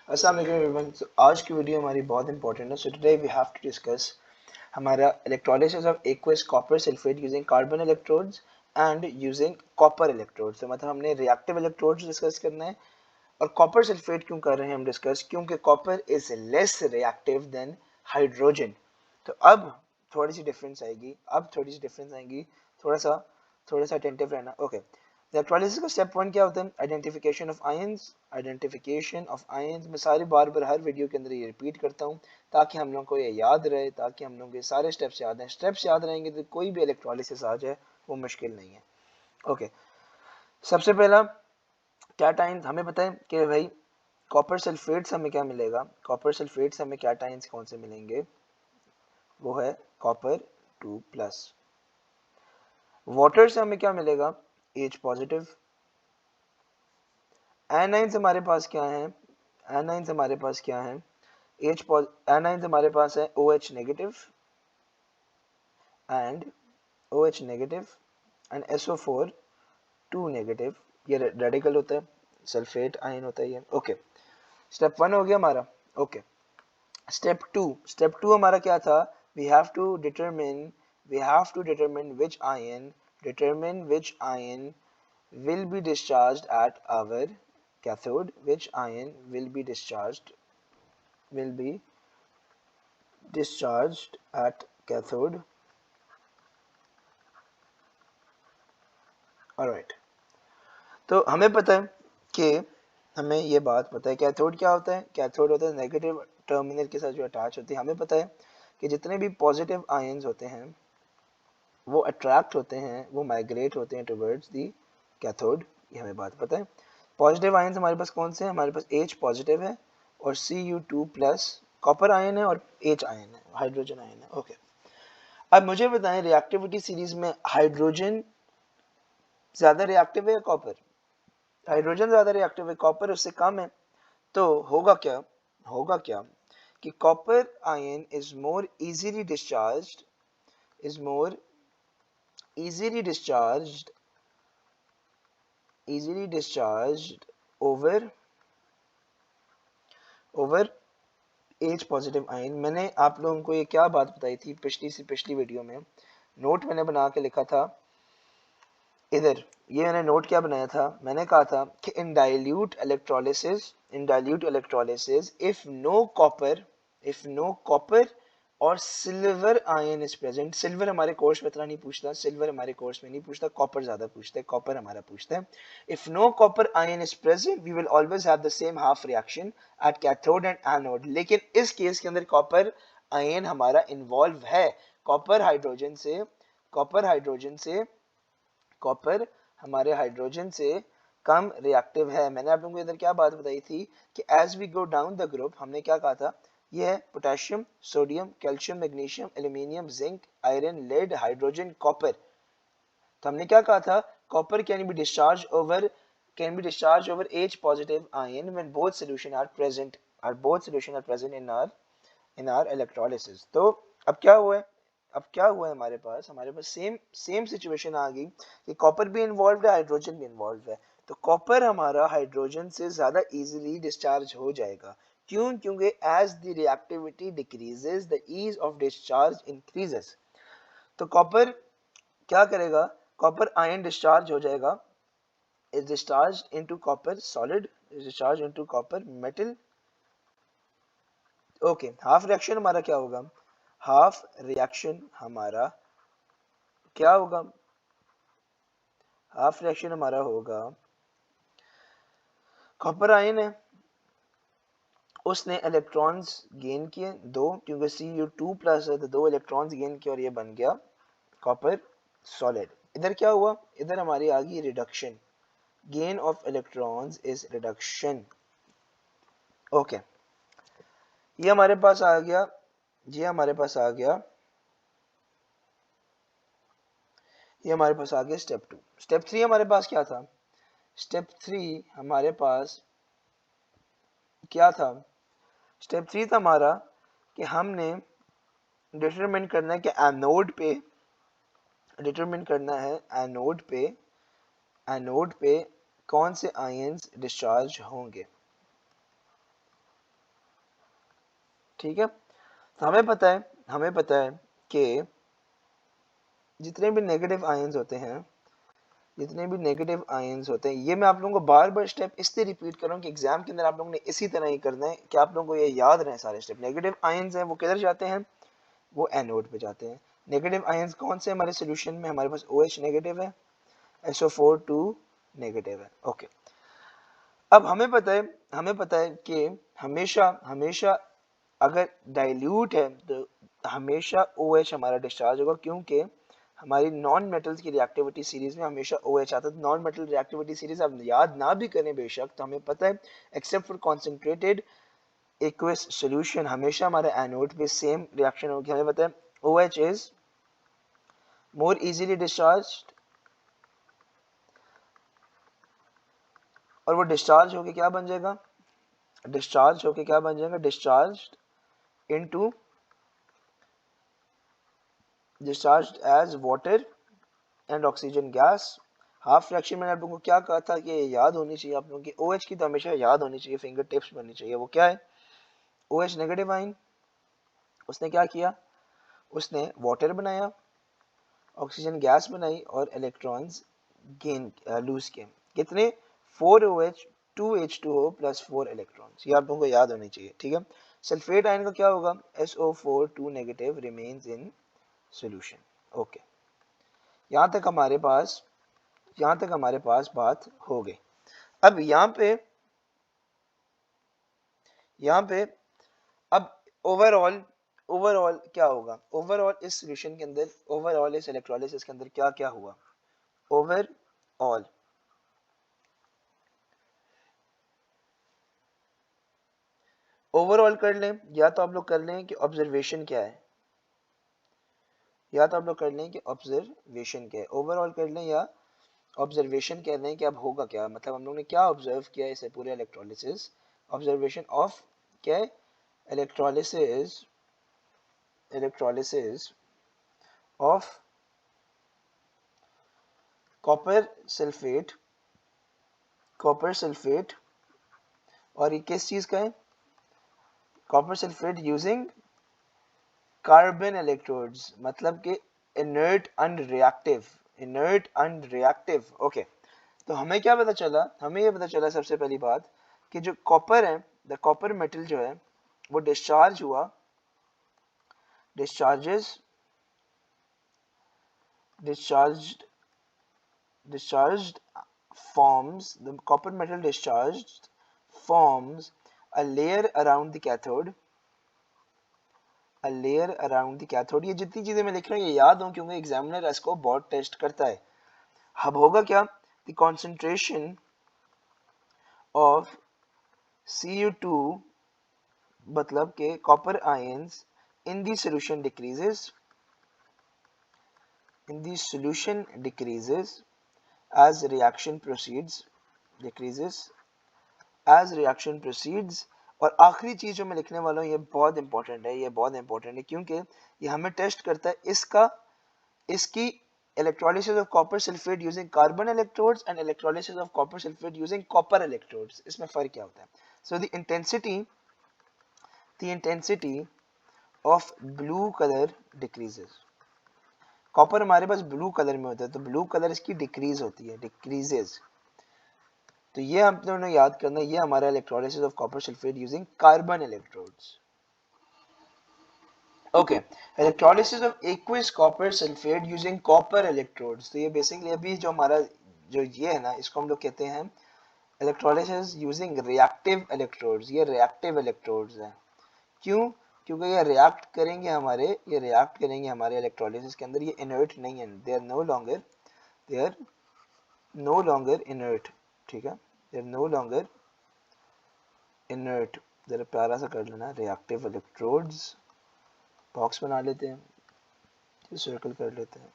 अस्सलाम वालेकुम everyone. So, आज की वीडियो हमारी बहुत इंपॉर्टेंट है। So today we have to discuss हमारा electrolysis of aqueous copper sulphate using carbon electrodes and using copper electrodes. तो मतलब हमने रिएक्टिव इलेक्ट्रोड्स डिस्कस करना है। और कॉपर सल्फेट क्यों कर रहे हैं हम डिस्कस, क्योंकि copper is less reactive than hydrogen. तो अब थोड़ी सी डिफरेंस आएगी। थोड़ा सा अटेंटिव रहना। ओके, इलेक्ट्रोलिसिस का स्टेप वन क्या होता है? Identification of ions. Identification of ions मैं सारी बार हर वीडियो के अंदर ये रिपीट करता हूँ ताकि हम लोग को ये याद रहे, ताकि हम लोग के सारे स्टेप्स याद हैं। स्टेप्स याद रहेंगे तो कोई भी इलेक्ट्रोलिसिस आ जाए वो मुश्किल नहीं है। ओके, सबसे पहला कैटायंस हमें पता है कि भाई कॉपर सल्फेट से हमें क्या मिलेगा। कॉपर सल्फेट से हमें कैटायंस कौन से मिलेंगे? वो है कॉपर 2+। वाटर से हमें क्या मिलेगा? H positive. एनाइंस हमारे पास क्या है? एनाइंस हमारे पास क्या है? एनाइंस हमारे पास है OH negative and OH negative and SO4 2 negative. ये रेडिकल होता है, सल्फेट आयन होता है ये। ओके, स्टेप वन हो गया हमारा। ओके, स्टेप टू हमारा क्या था? We have to determine which ion will be discharged at our cathode, which ion will be discharged at cathode. Alright, तो हमें पता है कि हमें ये बात पता है कैथोड क्या होता है। कैथोड होता है नेगेटिव टर्मिनल के साथ जो अटैच होती है। हमें पता है कि जितने भी पॉजिटिव आयंस होते हैं वो अट्रैक्ट होते हैं, वो माइग्रेट होते हैं टुवर्ड्स दी कैथोड। ये हमें बात पता है। पॉजिटिव आयंस हमारे पास कौन से हैं? हमारे पास H पॉजिटिव है और Cu2+ कॉपर आयन है और H आयन है, हाइड्रोजन आयन है। ओके, अब मुझे बताएं रिएक्टिविटी सीरीज में हाइड्रोजन ज्यादा रिएक्टिव है या कॉपर? हाइड्रोजन ज्यादा रिएक्टिव है, कॉपर उससे कम है। तो होगा क्या कि copper ion is more easily discharged over H positive ion. मैंने आप लोगों को ये क्या बात बताई थी पिछली वीडियो में? नोट मैंने बना के लिखा था इधर। ये मैंने नोट क्या बनाया था? मैंने कहा था कि in dilute electrolysis if no copper और silver ion is present. Silver हमारे कोर्स में इतना नहीं पूछता, कॉपर ज्यादा पूछता है, कॉपर हमारा पूछता है। If no copper ion is present we will always have the same half reaction at cathode and anode. लेकिन इस केस के अंदर कॉपर आयन हमारा इन्वॉल्व है। कॉपर हमारे हाइड्रोजन से कम रिएक्टिव है। मैंने आप लोगों को इधर क्या बात बताई थी कि as we go down the group हमने क्या कहा था? ये है potassium, sodium, calcium, magnesium, aluminium, zinc, iron, lead, hydrogen, copper. तो हमने क्या कहा था? Copper can be discharge over H positive ion when both solution are present in our electrolysis. तो अब क्या हुआ है? हमारे पास सेम सिचुएशन आ गई कि कॉपर भी इन्वॉल्व है, हाइड्रोजन भी इन्वॉल्व है। तो कॉपर हमारा हाइड्रोजन से ज्यादा इजीली डिस्चार्ज हो जाएगा। क्यों? क्योंकि as the reactivity decreases the ease of discharge increases. तो कॉपर क्या करेगा? कॉपर आयन डिस्चार्ज हो जाएगा, is discharged into copper solid, is discharged into copper metal. Okay, half reaction हमारा क्या होगा? हाफ रिएक्शन हमारा क्या होगा? हाफ रिएक्शन हमारा होगा, कॉपर आयन है, उसने इलेक्ट्रॉन्स गेन किए 2, क्योंकि Cu2+ है तो 2 इलेक्ट्रॉन्स गेन किए और ये बन गया कॉपर सॉलिड। इधर क्या हुआ? इधर हमारी आ गई reduction. Gain of electrons is reduction. Okay, ये हमारे पास आ गया ये हमारे पास आ गया स्टेप 2। स्टेप 3 हमारे पास क्या था? स्टेप 3 हमारे पास क्या था? स्टेप 3 था हमारा कि हमने डिटरमिन करना है कि एनोड पे कौन से आयंस डिस्चार्ज होंगे। ठीक है। तो हमें पता है कि जितने भी नेगेटिव आयंस होते हैं, जितने भी नेगेटिव आयंस होते हैं, ये मैं आप लोगों को बार बार स्टेप इसलिए रिपीट कर रहा हूँ कि एग्जाम के अंदर आप लोगों ने इसी तरह ही करना है कि आप लोगों को ये याद रहे सारे स्टेप। नेगेटिव आयंस हैं वो किधर जाते हैं, वो एनोड पे जाते हैं। नेगेटिव आयंस कौन से हमारे सोल्यूशन में, हमारे पास OH नेगेटिव है, SO4 2 नेगेटिव है। ओके, अब हमें पता है कि हमेशा हमेशा अगर डाइल्यूट है तो हमेशा OH हमारा डिस्चार्ज होगा, क्योंकि हमारी नॉन मेटल्स की रिएक्टिविटी सीरीज में हमेशा OH आता है। नॉन मेटल रिएक्टिविटी सीरीज आप याद ना भी करें बेशक, तो हमें पता है except for concentrated aqueous solution हमेशा हमारे एनोड पे सेम रिएक्शन होगी। हमें पता है OH is more easily discharged, और वो डिस्चार्ज होके क्या बन जाएगा, discharge into discharged as water and oxygen gas। Half fraction मैंने आप लोगों को क्या कहा था कि याद होनी चाहिए आप लोगों की, OH की तो हमेशा याद होनी चाहिए, फिंगर टिप्स बननी चाहिए। वो क्या है, OH नेगेटिव आयन, उसने क्या किया, उसने वाटर बनाया, ऑक्सीजन गैस बनाई और इलेक्ट्रॉन्स गेन लूज किए। कितने, 4OH 2H2O प्लस 4 इलेक्ट्रॉन्स, ये आप लोगों को याद होनी चाहिए। ठीक है। सल्फेट आयन का क्या होगा, SO4 2 negative remains in solution. Okay, यहाँ तक हमारे पास बात हो गई। अब यहाँ पे अब ओवरऑल क्या होगा, ओवरऑल इस सॉल्यूशन के अंदर, ओवरऑल इस इलेक्ट्रोलिसिस के अंदर क्या क्या हुआ, ओवरऑल ओवरऑल कर लें, या तो आप लोग कर लें कि ऑब्जर्वेशन क्या है, ओवरऑल कर लें या ऑब्जर्वेशन कह रहे हैं कि अब होगा क्या, मतलब हम लोग ने क्या ऑब्जर्व किया इसे पूरे इलेक्ट्रोलिसिस, ऑब्जर्वेशन ऑफ क्या है, इलेक्ट्रोलिसिस ऑफ कॉपर सल्फेट और ये किस चीज का है, copper sulphate using carbon electrodes, मतलब कि इनर्ट अनरिएक्टिव। ओके, तो हमें क्या पता चला, हमें ये पता चला सबसे पहली बात कि जो कॉपर है, द कॉपर मेटल जो है वो डिस्चार्ज हुआ, discharged forms, the copper metal discharged forms a layer around the cathode, ये जितनी चीजें मैं लिख रहा हूँ ये याद हो, क्योंकि एग्जामिनर इसको बहुत टेस्ट करता है। अब होगा क्या, द कॉन्सेंट्रेशन ऑफ Cu2 मतलब के copper ions in the solution decreases as reaction proceeds। और आखिरी चीज जो मैं लिखने वाला हूँ ये बहुत इंपॉर्टेंट है, क्योंकि ये हमें टेस्ट करता है इसकी electrolysis of copper sulfate using carbon electrodes and electrolysis of copper sulfate using copper electrodes, इसमें फर्क क्या होता है। So the intensity of blue color decreases, copper हमारे पास ब्लू कलर में होता है तो ब्लू कलर इसकी डिक्रीज होती है, डिक्रीजेस। तो ये हम लोगों ने याद करना है, ये हमारा electrolysis of copper sulphate using carbon electrodes. Okay, electrolysis of aqueous copper sulphate using copper electrodes. तो ये बेसिकली अभी जो हमारा जो ये है ना, इसको हम लोग कहते हैं इलेक्ट्रोलिसिस यूजिंग रिएक्टिव इलेक्ट्रोड्स। ये रिएक्टिव इलेक्ट्रोड्स हैं, क्यों, क्योंकि ये रिएक्ट करेंगे हमारे इलेक्ट्रोलिसिस के अंदर, ये इनर्ट नहीं है, they are no longer inert. ठीक है, they are no longer inert. जरा प्यारा सा कर लेना, रिएक्टिव इलेक्ट्रोड्स, बॉक्स बना लेते हैं, सर्कल कर लेते हैं।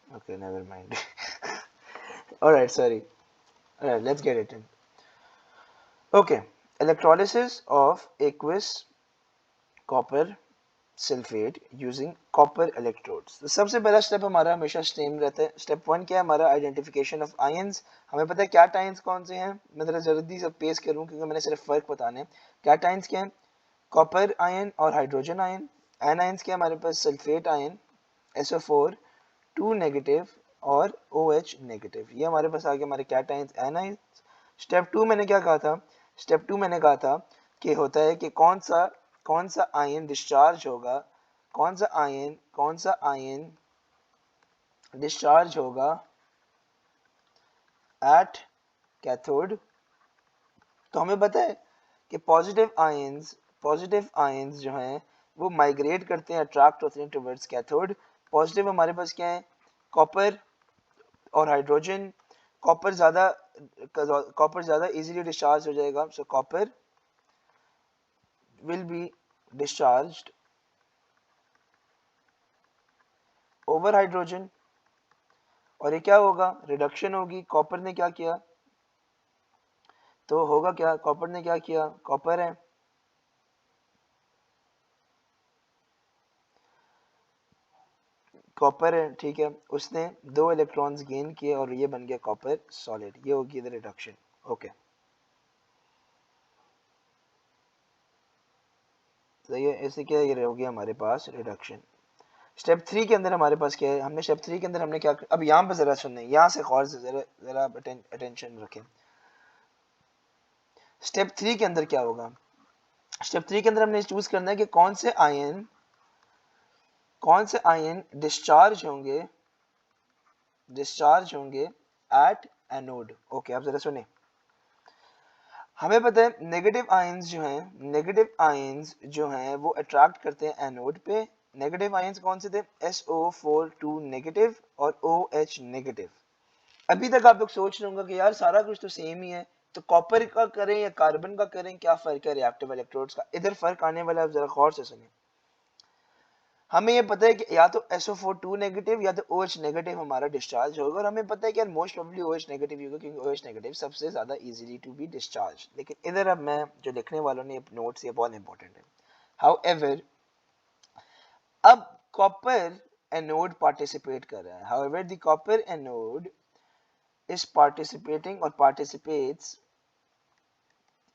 Okay, never mind. Alright, sorry, alright, let's get it in. Okay, electrolysis of aqueous copper sulphate using copper electrodes. तो सबसे पहला स्टेप हमारा हमेशा सेम रहता है। स्टेप 1 क्या है हमारा? Identification of ions. हमें पता है कैटायंस कौन से हैं। मैं जरा जल्दी से पेश करूं क्योंकि मैंने सिर्फ फर्क बताने हैं। कैटायंस क्या है? कॉपर आयन और हाइड्रोजन आयन। एनायंस क्या हमारे पास? सल्फेट आयन, SO4 2 नेगेटिव और OH नेगेटिव। ये हमारे पास आ गया हमारे कैटायंस एनायंस। स्टेप 2 मैंने क्या कहा था? स्टेप 2 मैंने कहा था कि होता है कि कौन सा आयन डिस्चार्ज होगा, कौन सा आयन डिस्चार्ज होगा एट कैथोड। तो हमें पता है कि पॉजिटिव आयंस जो हैं वो माइग्रेट करते हैं, अट्रैक्ट होते हैं टुवर्ड्स कैथोड। पॉजिटिव हमारे पास क्या है? कॉपर और हाइड्रोजन। कॉपर ज्यादा इजीली डिस्चार्ज हो जाएगा, सो copper will be discharged over hydrogen. और ये क्या होगा? रिडक्शन होगी। कॉपर ने क्या किया? तो होगा क्या? कॉपर ने क्या किया? कॉपर है, ठीक है, उसने 2 इलेक्ट्रॉन्स गेन किए और ये बन गया कॉपर सॉलिड। ये होगी इधर रिडक्शन। ओके, तो ये ऐसे क्या, ये हो गया हमारे पास रिडक्शन। स्टेप 3 के अंदर हमारे पास क्या है? हमने स्टेप 3 के अंदर हमने क्या, अब यहाँ पे जरा सुनने, यहाँ से गौर से जरा जरा अटेंशन रखें। स्टेप 3 के अंदर क्या होगा? स्टेप 3 के अंदर हमने चूज करना है कि कौन से आयन डिस्चार्ज होंगे एट एनोड। ओके, आप जरा सुने। हमें पता है नेगेटिव आयंस जो हैं वो अट्रैक्ट करते हैं एनोड पे। नेगेटिव आयंस कौन से थे? SO4 2 नेगेटिव और OH नेगेटिव। अभी तक आप लोग सोच रहे होंगे कि यार सारा कुछ तो सेम ही है, तो कॉपर का करें या कार्बन का करें, क्या फर्क है रिएक्टिव इलेक्ट्रोड्स का? इधर फर्क आने वाला है, जरा गौर से सुनिए। हमें ये पता है कि या तो SO4 2 नेगेटिव या तो OH नेगेटिव हमारा डिस्चार्ज होगा, और हमें पता है कि यार मोस्ट प्रोबेबली OH नेगेटिव होगा क्योंकि OH नेगेटिव सबसे ज्यादा इजीली टू बी डिस्चार्ज। लेकिन इधर अब मैं जो लिखने वालों ने नोट्स, ये बहुत इंपॉर्टेंट है। हाउएवर, अब कॉपर एनोड पार्टिसिपेट कर रहा है। However the copper anode is participating or participates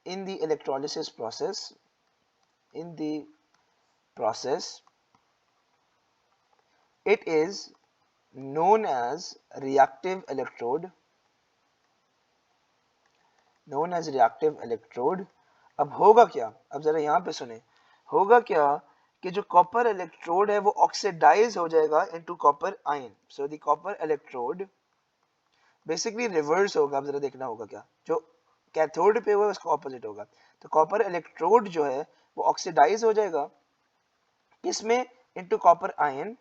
in the electrolysis process. It is known as reactive electrode. अब होगा क्या? अब जरा यहां पे सुने। होगा क्या कि जो कॉपर इलेक्ट्रोड है वो ऑक्सीडाइज हो जाएगा into copper ion. So the copper electrode basically reverse होगा। अब जरा देखना होगा क्या, जो कैथोड पे हुआ उसका ऑपोजिट होगा। तो कॉपर इलेक्ट्रोड जो है वो ऑक्सीडाइज हो जाएगा किसमें? Into copper ion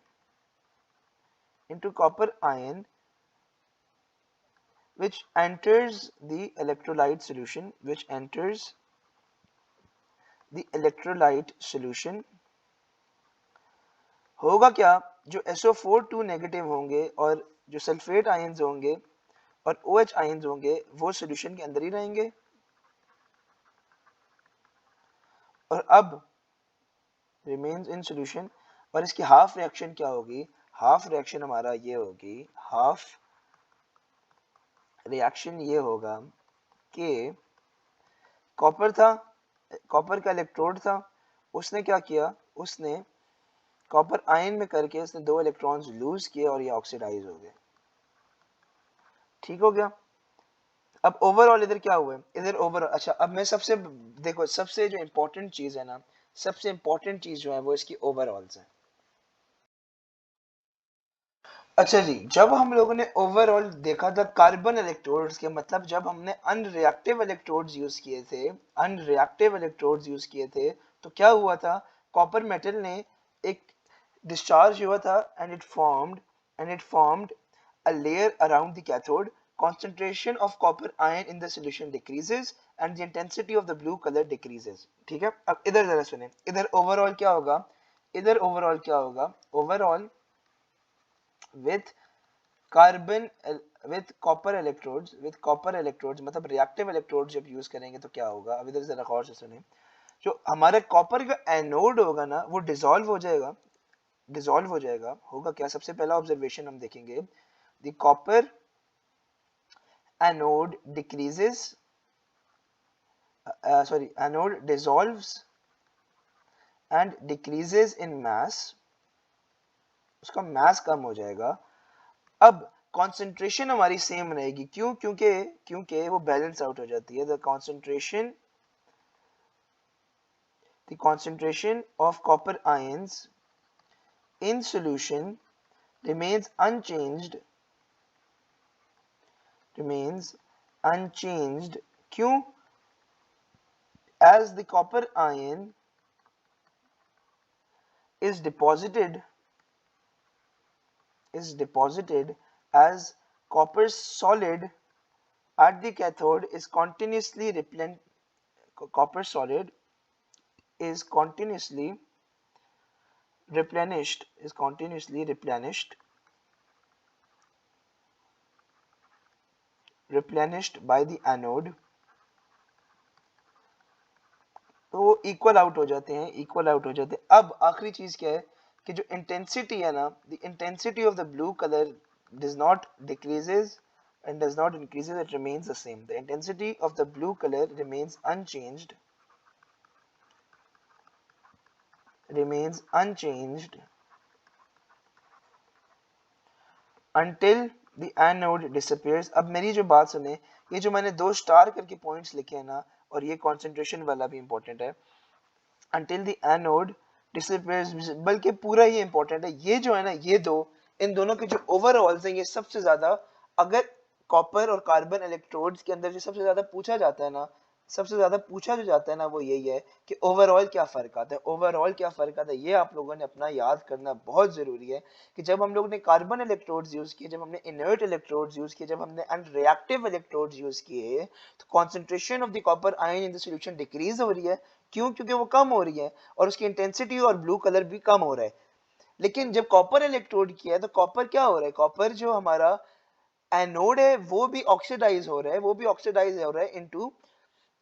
which enters the electrolyte solution. होगा क्या? जो SO4 2 नेगेटिव होंगे और जो सल्फेट आयंस होंगे और OH आयंस होंगे वो सॉल्यूशन के अंदर ही रहेंगे। और अब रिमेन्स इन सॉल्यूशन। और इसकी हाफ रिएक्शन क्या होगी? हाफ रिएक्शन हमारा ये होगी, हाफ रिएक्शन ये होगा कि कॉपर का इलेक्ट्रोड था, उसने क्या किया? उसने कॉपर आयन में करके उसने 2 इलेक्ट्रॉन्स लूज किए और ये ऑक्सीडाइज हो गए। ठीक हो गया? अब ओवरऑल इधर क्या हुआ है? इधर ओवरऑल, अच्छा अब मैं देखो सबसे जो इंपॉर्टेंट चीज है ना, सबसे इंपॉर्टेंट चीज जो है वो इसकी ओवरऑल्स है। अच्छा जी, जब हम लोगों ने ओवरऑल देखा था कार्बन इलेक्ट्रोड्स के, मतलब जब हमने अनरिएक्टिव इलेक्ट्रोड्स यूज किए थे, तो क्या हुआ था? कॉपर मेटल ने एक डिस्चार्ज हुआ था and it formed a layer around the cathode. Concentration of copper ion in the solution decreases and the intensity of the blue color decreases. ठीक है, अब इधर जरा सुने। इधर ओवरऑल क्या होगा? Overall with carbon with copper electrodes मतलब रिएक्टिव इलेक्ट्रोड्स जब यूज करेंगे तो क्या होगा? अब इधर जरा गौर से सुने। जो हमारे कॉपर का एनोड होगा ना वो डिसॉल्व हो जाएगा, होगा क्या? सबसे पहला ऑब्जर्वेशन हम देखेंगे, the copper anode decreases, anode dissolves and decreases in mass, उसका मास कम हो जाएगा। अब कॉन्सेंट्रेशन हमारी सेम रहेगी, क्यों? क्योंकि वो बैलेंस आउट हो जाती है। the concentration of copper ions in solution remains unchanged, क्यों? as the copper ion is deposited as copper solid at the cathode is continuously replenished by the anode, तो इक्वल आउट हो जाते हैं। अब आखिरी चीज क्या है कि जो इंटेंसिटी है ना, the intensity of the blue colour does not decreases and does not increases, it remains the same. The intensity of the blue color remains unchanged until the anode disappears. अब मेरी जो बात सुने, ये जो मैंने 2 स्टार करके पॉइंट्स लिखे हैं ना, और ये कंसंट्रेशन वाला भी इंपॉर्टेंट है, until the anode disappears, बल्कि पूरा ही इंपॉर्टेंट है। ये जो है ना, ये दो, इन दोनों के जो ओवरऑल्स हैं, ये सबसे ज्यादा, अगर कॉपर और कार्बन इलेक्ट्रोड्स के अंदर जो सबसे ज्यादा पूछा जाता है ना, वो यही है कि ओवरऑल क्या फर्क आता है। ये आप लोगों ने अपना याद करना बहुत जरूरी है कि जब हम लोगों ने कार्बन इलेक्ट्रोड्स यूज किए, जब हमने इनर्ट इलेक्ट्रोड्स यूज किए, जब हमने अनरिएक्टिव इलेक्ट्रोड्स यूज किए, तो concentration of the copper ion in the solution decrease हो रही है। क्यों? क्योंकि वो कम हो रही है और उसकी इंटेंसिटी और ब्लू कलर भी कम हो रहा है। लेकिन जब कॉपर इलेक्ट्रोड किया है तो कॉपर क्या हो रहा है, कॉपर जो हमारा एनोड है वो भी ऑक्सीडाइज हो रहा है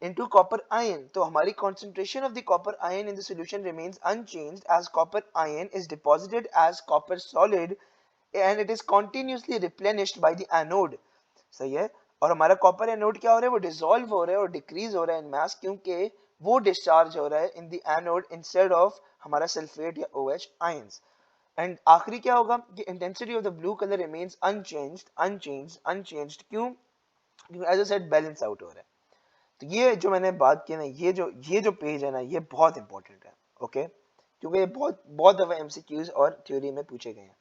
into copper ion. तो हमारी concentration of the copper ion in the solution remains unchanged as copper ion is deposited as copper solid and it is continuously replenished by the anode. सही है। और हमारा कॉपर एनोड क्या हो रहा है, वो डिसॉल्व हो रहा है और डिक्रीज हो रहा है इन मास, क्योंकि वो डिस्चार्ज हो रहा है in the anode instead of हमारा सल्फेट या OH आयंस। एंड आखिरी क्या होगा कि intensity of the blue colour remains unchanged, क्यों? क्योंकि as I said balance out हो रहा है। तो ये जो मैंने बात की ना, ये जो पेज है ना, ये बहुत इंपॉर्टेंट है, ओके? क्योंकि ये बहुत बहुत दफा MCQs और थ्योरी में पूछे गए हैं।